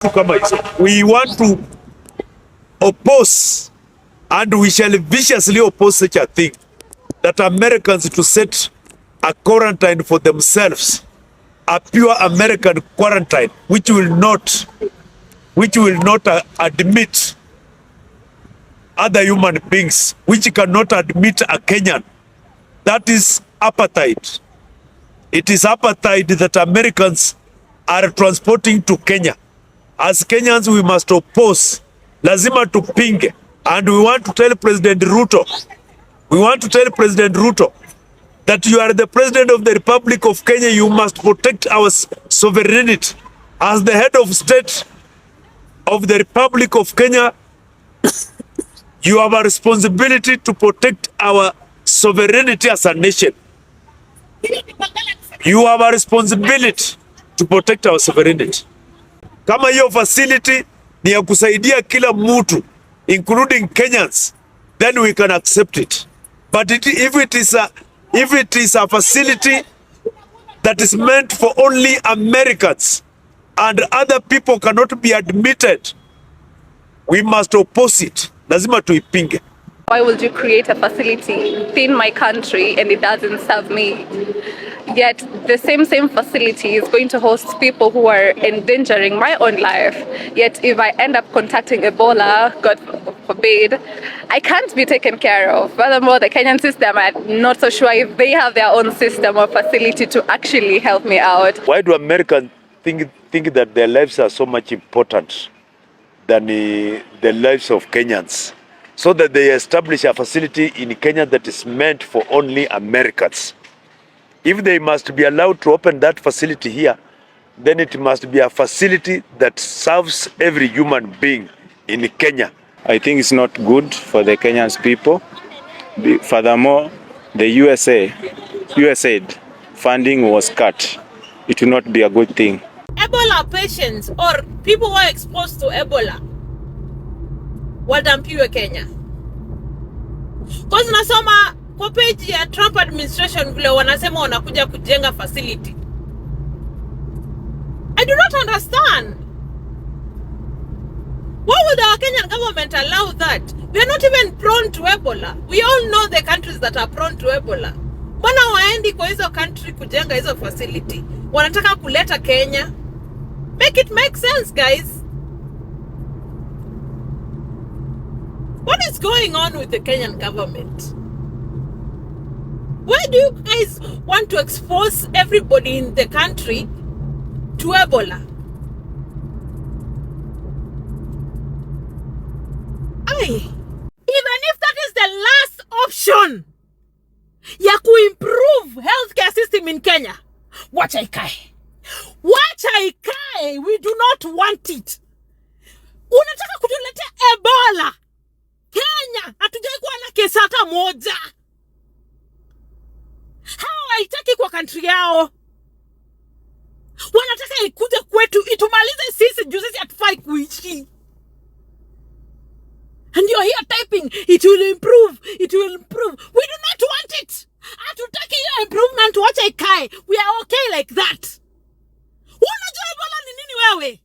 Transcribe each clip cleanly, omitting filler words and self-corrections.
We want to oppose, and we shall viciously oppose such a thing, that Americans to set a quarantine for themselves, a pure American quarantine, which will not admit other human beings, which cannot admit a Kenyan. That is apartheid. It is apartheid that Americans are transporting to Kenya. As Kenyans, we must oppose, lazima tupinge, and we want to tell President Ruto, that you are the President of the Republic of Kenya. You must protect our sovereignty. As the head of state of the Republic of Kenya, you have a responsibility to protect our sovereignty as a nation. You have a responsibility to protect our sovereignty. Kama hiyo facility ni ya kusaidia kila mtu, including Kenyans, then we can accept it. But if it is a facility that is meant for only Americans and other people cannot be admitted, we must oppose it. Lazima tuipinge. Why would you create a facility within my country and it doesn't serve me? Yet the same facility is going to host people who are endangering my own life. Yet if I end up contacting Ebola, God forbid, I can't be taken care of. Furthermore, the Kenyan system, I'm not so sure if they have their own system or facility to actually help me out. Why do Americans think that their lives are so much important than the lives of Kenyans? So that they establish a facility in Kenya that is meant for only Americans. If they must be allowed to open that facility here, then it must be a facility that serves every human being in Kenya. I think it's not good for the Kenyan people. Furthermore, the USAID funding was cut. It will not be a good thing. Ebola patients or people who are exposed to Ebola wadampiwe Kenya. Cause nasoma kwa page ya Trump administration vile wanasema wanakuja kujenga facility. I do not understand. Why would our Kenyan government allow that? We are not even prone to Ebola. We all know the countries that are prone to Ebola. Mbona waendi kwa hizo country kujenga hizo facility? Wanataka kuleta Kenya. Make it make sense, guys. What is going on with the Kenyan government? Why do you guys want to expose everybody in the country to Ebola? Even if that is the last option ya kuimprove healthcare system in Kenya, wacha ikae. We do not want it. Unataka kutuletea Ebola Kenya, hatujai kuwa na kesi hata moja. Hao haitaki kwa country yao. Wanataka ikuje kwetu itumalize sisi juu sisi hatufai kuishi. And you're here typing, it will improve. We do not want it. Hatutaki hiyo improvement, wacha ikae. We are okay like that. Unajua Ebola ni nini wewe?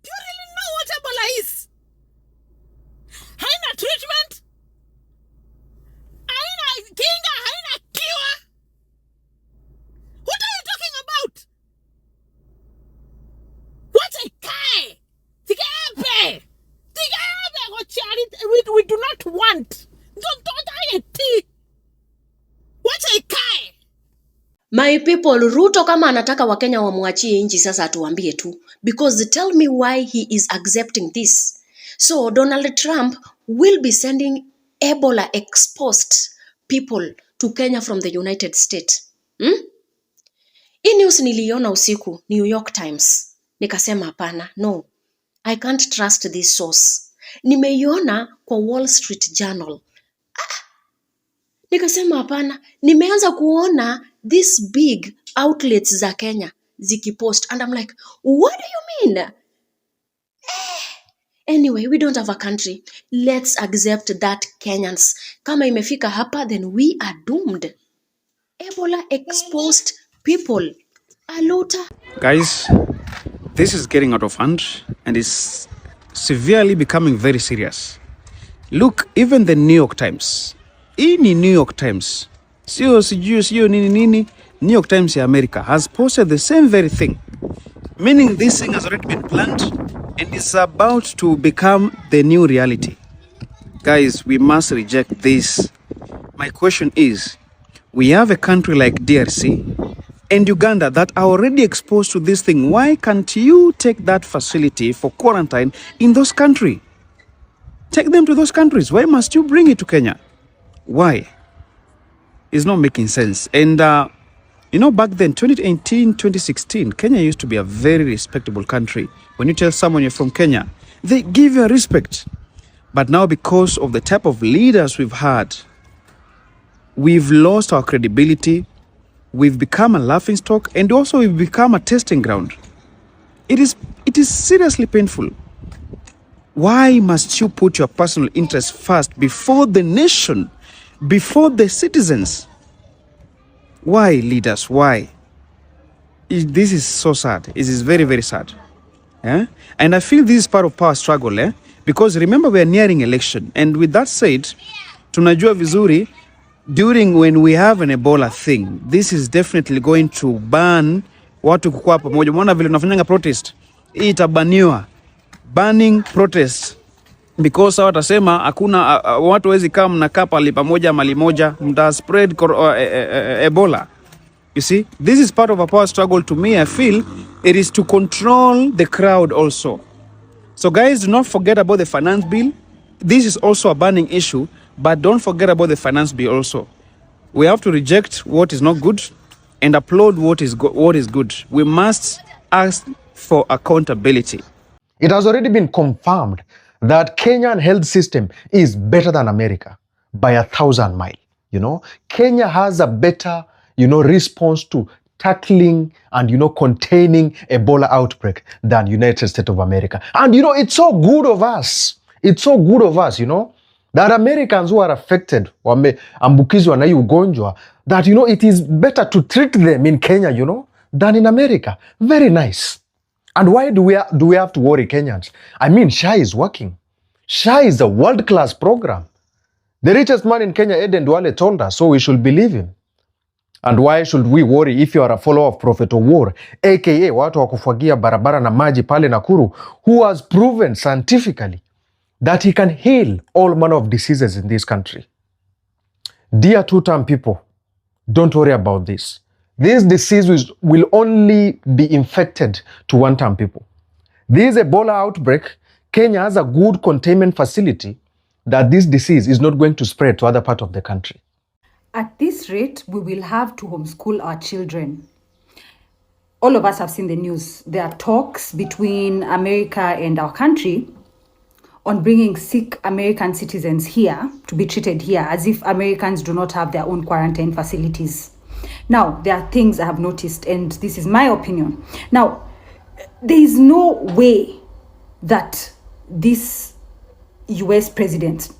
Do you really know what Ebola is? Haina treatment, haina kinga, haina cure. What are you talking about? Wacha ikae. Tigabe. We do not want. Don't wacha ikae. My people, Ruto kama anataka Wakenya wamwachie nchi sasa atuambie tu. Because tell me why he is accepting this. So Donald Trump will be sending Ebola exposed people to Kenya from the United States. Hii news niliona usiku, New York Times. Nikasema hapana, no. I can't trust this source. Nimeiona kwa Wall Street Journal. Nikasema hapana, nimeanza kuona these big outlets za Kenya zikipost, and I'm like, what do you mean? Anyway, we don't have a country. Let's accept that Kenyans. Kama imefika hapa, then we are doomed. Ebola exposed people. Alota. Guys, this is getting out of hand and is severely becoming very serious. Look, even the New York Times. In New York Times, sio nini, New York Times in America has posted the same very thing. Meaning this thing has already been planned and is about to become the new reality. Guys, we must reject this. My question is, we have a country like DRC and Uganda that are already exposed to this thing. Why can't you take that facility for quarantine in those countries? Take them to those countries. Why must you bring it to Kenya? Why? It's not making sense. And back then, 2018, 2016, Kenya used to be a very respectable country. When you tell someone you're from Kenya, they give you a respect. But now, because of the type of leaders we've had, we've lost our credibility. We've become a laughingstock, and also we've become a testing ground. It is seriously painful. Why must you put your personal interest first before the nation, before the citizens? Why, leaders? Why? This is so sad. It is very, very sad. Yeah? And I feel this is part of power struggle. Because remember, we are nearing election. And with that said, tunajua vizuri, during when we have an Ebola thing, this is definitely going to ban watu kukua pamoja. Mwana vile tunafanyanga protest, itabaniwa. Banning protest. Because watasema hakuna watu wezi kama mnakaa pale pamoja mali moja, mta spread Ebola. You see, this is part of a power struggle. To me, I feel it is to control the crowd also. So guys, do not forget about the finance bill. This is also a burning issue, but don't forget about the finance bill also. We have to reject what is not good and applaud what is good. We must ask for accountability. It has already been confirmed that Kenyan health system is better than America by 1,000 miles. Kenya has a better, response to tackling and, containing Ebola outbreak than United States of America. And, it's so good of us. It's so good of us, that Americans who are affected, wameambukizwa na hii ugonjwa, that, it is better to treat them in Kenya, than in America. Very nice. And why do we have to worry Kenyans? I mean, SHA is working. SHA is a world-class program. The richest man in Kenya, Eden Duale, told us, so we should believe him. And why should we worry if you are a follower of Prophet Owuor, aka watu wa kufagia barabara na maji pale Nakuru, who has proven scientifically that he can heal all manner of diseases in this country? Dear two-term people, don't worry about this. This disease will only be infected to one-term people. This Ebola outbreak, Kenya has a good containment facility that this disease is not going to spread to other parts of the country. At this rate, we will have to homeschool our children. All of us have seen the news. There are talks between America and our country on bringing sick American citizens here to be treated here, as if Americans do not have their own quarantine facilities. Now, there are things I have noticed, and this is my opinion. Now, there is no way that this US president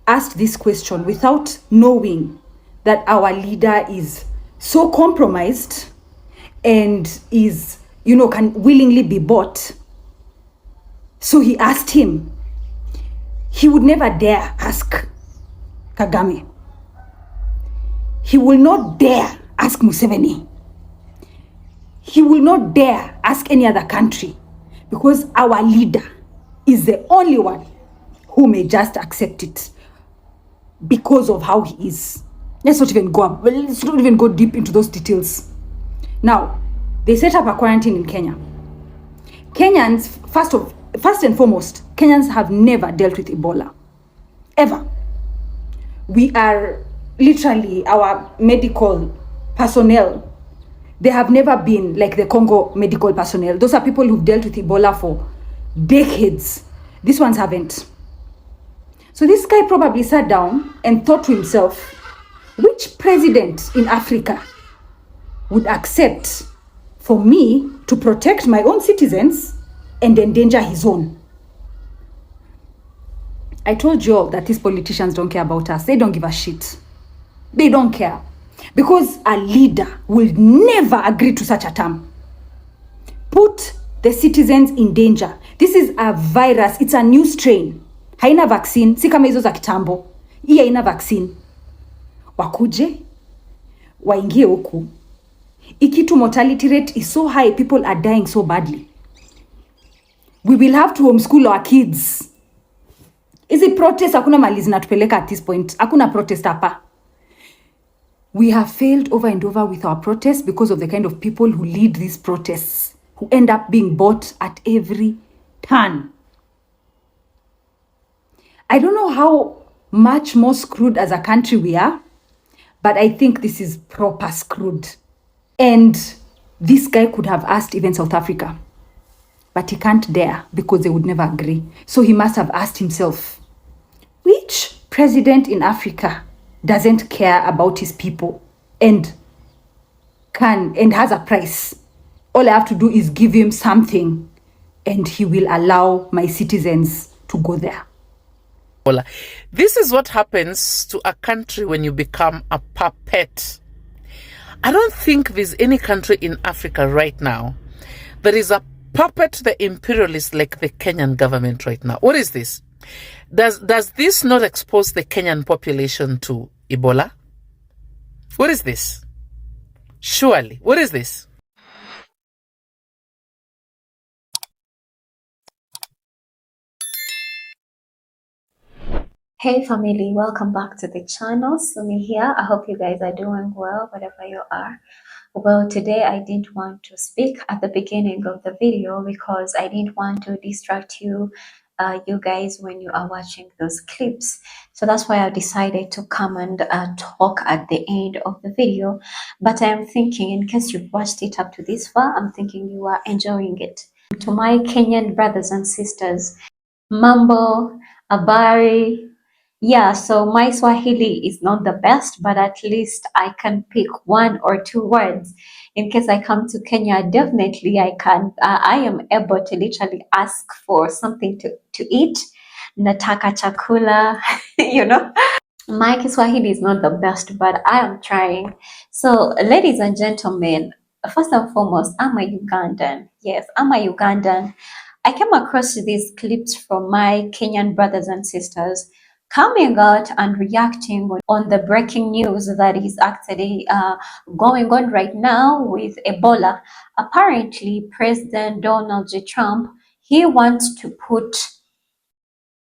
asked this question without knowing that our leader is so compromised and is, can willingly be bought. So he asked him. He would never dare ask Kagame. He will not dare ask Museveni. He will not dare ask any other country, because our leader is the only one who may just accept it because of how he is. Let's not even go deep into those details. Now, they set up a quarantine in Kenya. Kenyans, first and foremost, Kenyans have never dealt with Ebola. Ever. We are literally, our medical personnel, they have never been like the Congo medical personnel. Those are people who've dealt with Ebola for decades. These ones haven't. So this guy probably sat down and thought to himself, which president in Africa would accept for me to protect my own citizens and endanger his own? I told you all that these politicians don't care about us. They don't give a shit. They don't care. Because a leader will never agree to such a term. Put the citizens in danger. This is a virus, it's a new strain. Haina vaccine, si kama hizo za kitambo. Hii haina vaccine. Wakuje, waingie huku. Ikitu mortality rate is so high, people are dying so badly. We will have to homeschool our kids. Is it protest? Hakuna mali zinatupeleka at this point. Hakuna protest hapa. We have failed over and over with our protests because of the kind of people who lead these protests, who end up being bought at every turn. I don't know how much more screwed as a country we are, but I think this is proper screwed. And this guy could have asked even South Africa, but he can't dare because they would never agree. So he must have asked himself, which president in Africa doesn't care about his people and has a price? All I have to do is give him something and he will allow my citizens to go there. This is what happens to a country when you become a puppet. I don't think there's any country in Africa right now that is a puppet to the imperialists like the Kenyan government right now. What is this? Does this not expose the Kenyan population to Ebola? What is this? Surely. What is this? Hey family, welcome back to the channel. Sumi here. I hope you guys are doing well, whatever you are. Well, today I didn't want to speak at the beginning of the video because I didn't want to distract you guys when you are watching those clips. So that's why I decided to come and talk at the end of the video. But I'm thinking, in case you've watched it up to this far, I'm thinking you are enjoying it. To my Kenyan brothers and sisters, Mambo, Abari. Yeah, so my Swahili is not the best, but at least I can pick one or two words. In case I come to Kenya, definitely I can. I am able to literally ask for something to eat. Nataka chakula, you know. My Kiswahili is not the best, but I am trying. So, ladies and gentlemen, first and foremost, I'm a Ugandan. Yes, I'm a Ugandan. I came across these clips from my Kenyan brothers and sisters coming out and reacting on the breaking news that is actually going on right now with Ebola. Apparently, President Donald J. Trump, he wants to put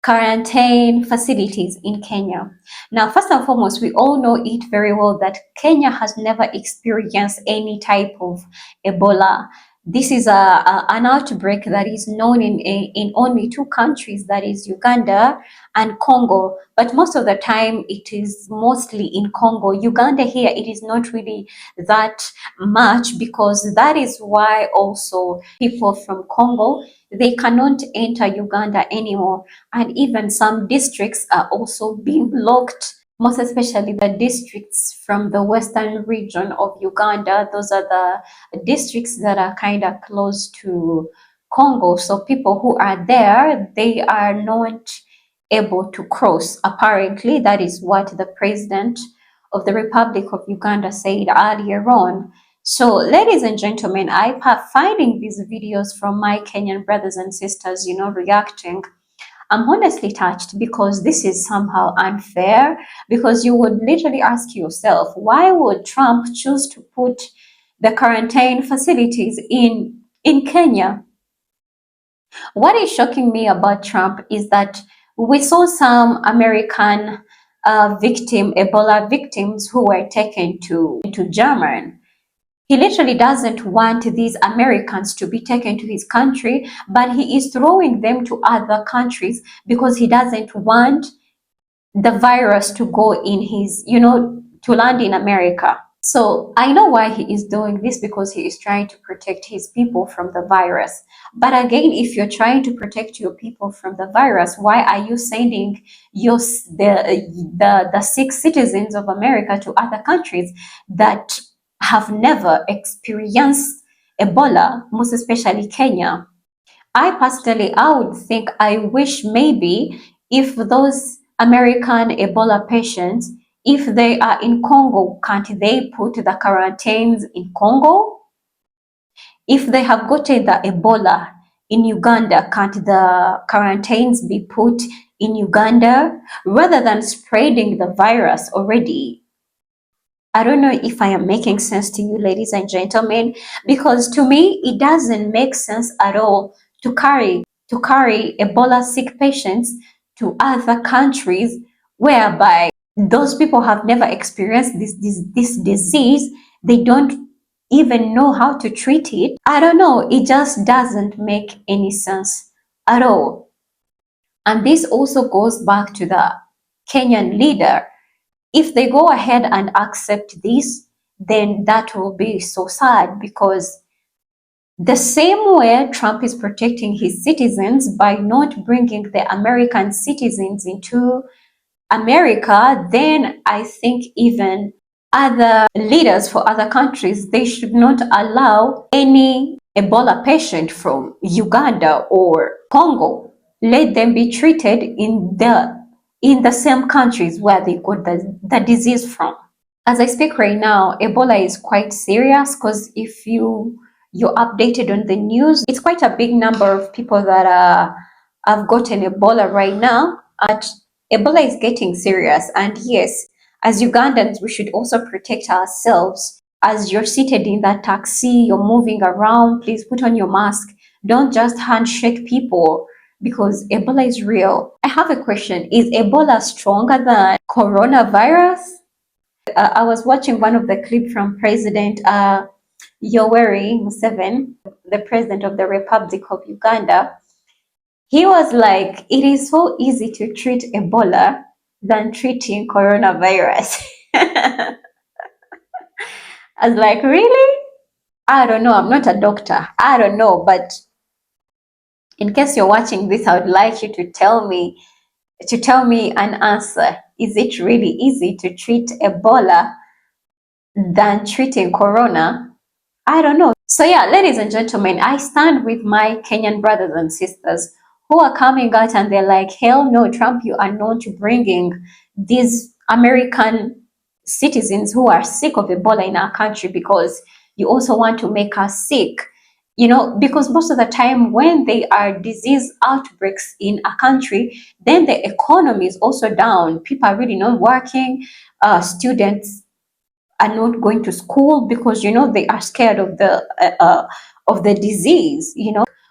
quarantine facilities in Kenya. Now, first and foremost, we all know it very well that Kenya has never experienced any type of Ebola. This is an outbreak that is known in only two countries, that is Uganda and Congo. But most of the time, it is mostly in Congo. Uganda here, it is not really that much, because that is why also people from Congo, they cannot enter Uganda anymore. And even some districts are also being blocked, most especially the districts from the western region of Uganda. Those are the districts that are kind of close to Congo. So people who are there, they are not able to cross. Apparently, that is what the president of the Republic of Uganda said earlier on. So, ladies and gentlemen, I finding these videos from my Kenyan brothers and sisters, reacting. I'm honestly touched, because this is somehow unfair, because you would literally ask yourself, why would Trump choose to put the quarantine facilities in Kenya? What is shocking me about Trump is that we saw some American Ebola victims who were taken to Germany. He literally doesn't want these Americans to be taken to his country, but he is throwing them to other countries because he doesn't want the virus to go in his, to land in America. So I know why he is doing this, because he is trying to protect his people from the virus. But again, if you're trying to protect your people from the virus, why are you sending the sick citizens of America to other countries that have never experienced Ebola, most especially Kenya? I personally, I would think, I wish maybe if those American Ebola patients, if they are in Congo, can't they put the quarantines in Congo? If they have gotten the Ebola in Uganda, can't the quarantines be put in Uganda rather than spreading the virus already? I don't know if I am making sense to you, ladies and gentlemen, because to me, it doesn't make sense at all to carry Ebola sick patients to other countries whereby those people have never experienced this disease. They don't even know how to treat it. I don't know. It just doesn't make any sense at all. And this also goes back to the Kenyan leader. If they go ahead and accept this, then that will be so sad, because the same way Trump is protecting his citizens by not bringing the American citizens into America, then I think even other leaders for other countries, they should not allow any Ebola patient from Uganda or Congo. Let them be treated in the same countries where they got the disease from. As I speak right now, Ebola is quite serious, because if you're updated on the news, it's quite a big number of people that have gotten Ebola right now. And Ebola is getting serious. And yes, as Ugandans, we should also protect ourselves. As you're seated in that taxi, you're moving around, please put on your mask. Don't just handshake people, because Ebola is real. I have a question. Is Ebola stronger than coronavirus? I was watching one of the clips from President Yoweri Museveni, the president of the Republic of Uganda. He was like, it is so easy to treat Ebola than treating coronavirus. I was like, really? I don't know. I'm not a doctor. I don't know. But in case you're watching this, I would like you to tell me an answer. Is it really easy to treat Ebola than treating corona? I don't know. So yeah, ladies and gentlemen, I stand with my Kenyan brothers and sisters who are coming out and they're like, hell no, Trump, you are not bringing these American citizens who are sick of Ebola in our country, because you also want to make us sick. You know, because most of the time when there are disease outbreaks in a country, then the economy is also down. People are really not working. Students are not going to school because they are scared of the disease.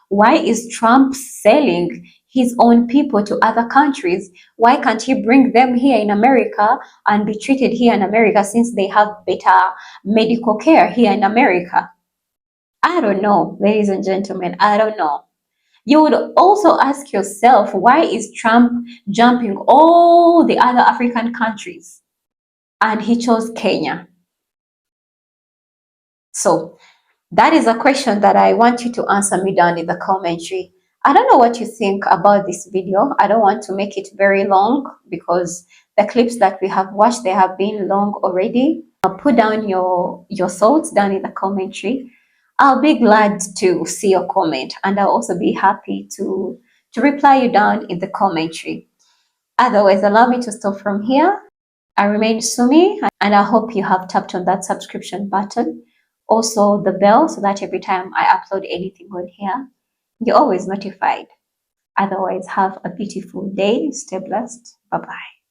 Why is Trump selling his own people to other countries? Why can't he bring them here in America and be treated here in America, since they have better medical care here in America? I don't know, ladies and gentlemen. I don't know. You would also ask yourself, why is Trump jumping all the other African countries and he chose Kenya? So that is a question that I want you to answer me down in the commentary. I don't know what you think about this video. I don't want to make it very long, because the clips that we have watched, they have been long already. Put down your thoughts down in the commentary. I'll be glad to see your comment, and I'll also be happy to reply you down in the commentary. Otherwise, allow me to stop from here. I remain Sumi, and I hope you have tapped on that subscription button, also the bell, so that every time I upload anything on here, you're always notified. Otherwise, have a beautiful day. Stay blessed. Bye-bye.